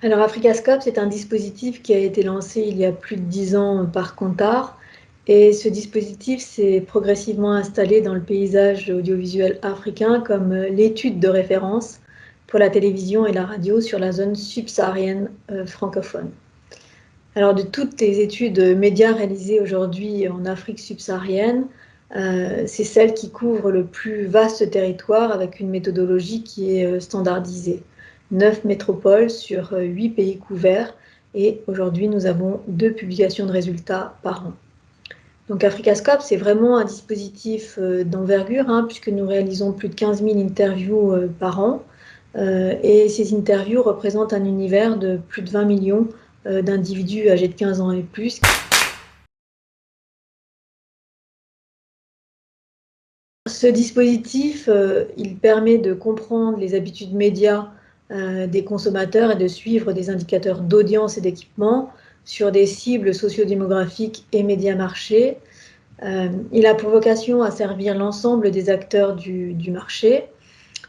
Alors Africascope, c'est un dispositif qui a été lancé il y a plus de 10 ans par Kantar. Et ce dispositif s'est progressivement installé dans le paysage audiovisuel africain comme l'étude de référence pour la télévision et la radio sur la zone subsaharienne francophone. Alors de toutes les études médias réalisées aujourd'hui en Afrique subsaharienne, c'est celle qui couvre le plus vaste territoire avec une méthodologie qui est standardisée. 9 métropoles sur 8 pays couverts et aujourd'hui nous avons 2 publications de résultats par an. Donc Africascope, c'est vraiment un dispositif d'envergure, puisque nous réalisons plus de 15 000 interviews par an. Et ces interviews représentent un univers de plus de 20 millions d'individus âgés de 15 ans et plus. Ce dispositif, il permet de comprendre les habitudes médias des consommateurs et de suivre des indicateurs d'audience et d'équipement sur des cibles sociodémographiques et médias marchés. Il a pour vocation à servir l'ensemble des acteurs du marché.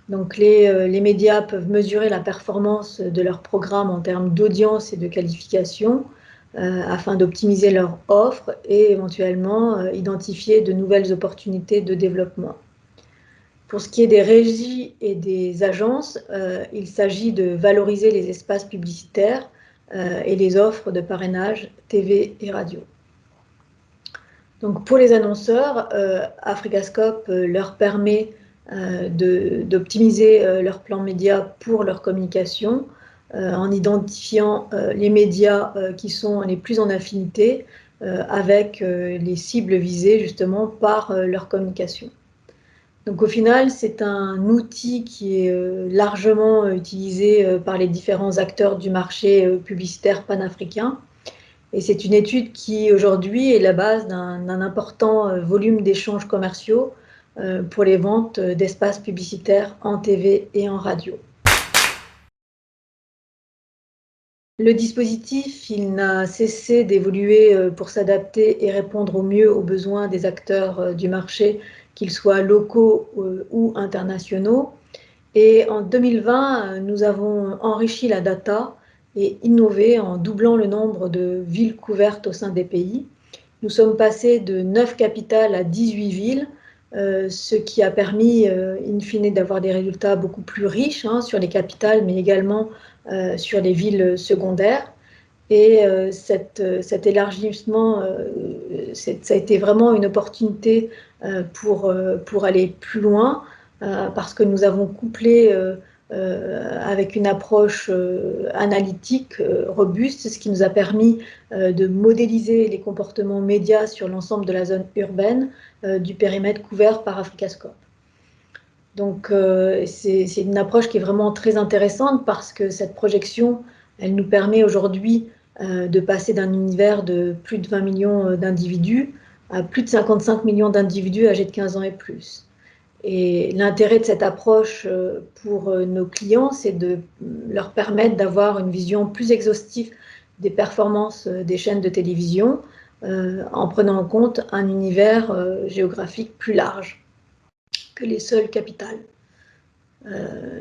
Donc les médias peuvent mesurer la performance de leur programme en termes d'audience et de qualification afin d'optimiser leur offre et éventuellement identifier de nouvelles opportunités de développement. Pour ce qui est des régies et des agences, il s'agit de valoriser les espaces publicitaires et les offres de parrainage TV et radio. Donc pour les annonceurs, Africascope leur permet d'optimiser leur plan média pour leur communication en identifiant les médias qui sont les plus en affinité avec les cibles visées justement par leur communication. Donc au final, c'est un outil qui est largement utilisé par les différents acteurs du marché publicitaire panafricain. Et c'est une étude qui, aujourd'hui, est la base d'un important volume d'échanges commerciaux pour les ventes d'espaces publicitaires en TV et en radio. Le dispositif, il n'a cessé d'évoluer pour s'adapter et répondre au mieux aux besoins des acteurs du marché, qu'ils soient locaux ou internationaux. Et en 2020, nous avons enrichi la data et innové en doublant le nombre de villes couvertes au sein des pays. Nous sommes passés de 9 capitales à 18 villes, ce qui a permis, in fine, d'avoir des résultats beaucoup plus riches sur les capitales, mais également sur les villes secondaires. Et cet élargissement, ça a été vraiment une opportunité pour aller plus loin, parce que nous avons couplé avec une approche analytique robuste, ce qui nous a permis de modéliser les comportements médias sur l'ensemble de la zone urbaine du périmètre couvert par Africascope. Donc c'est une approche qui est vraiment très intéressante parce que cette projection, elle nous permet aujourd'hui de passer d'un univers de plus de 20 millions d'individus à plus de 55 millions d'individus âgés de 15 ans et plus. Et l'intérêt de cette approche pour nos clients, c'est de leur permettre d'avoir une vision plus exhaustive des performances des chaînes de télévision en prenant en compte un univers géographique plus large que les seules capitales.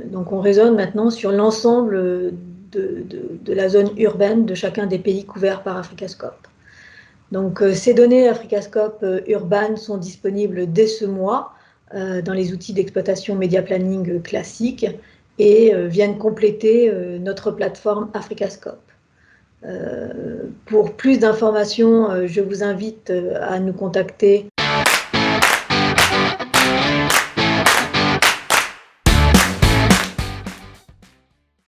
Donc on raisonne maintenant sur l'ensemble de la zone urbaine de chacun des pays couverts par Africascope. Donc ces données Africascope Urban sont disponibles dès ce mois dans les outils d'exploitation Media Planning classiques et viennent compléter notre plateforme Africascope. Pour plus d'informations, je vous invite à nous contacter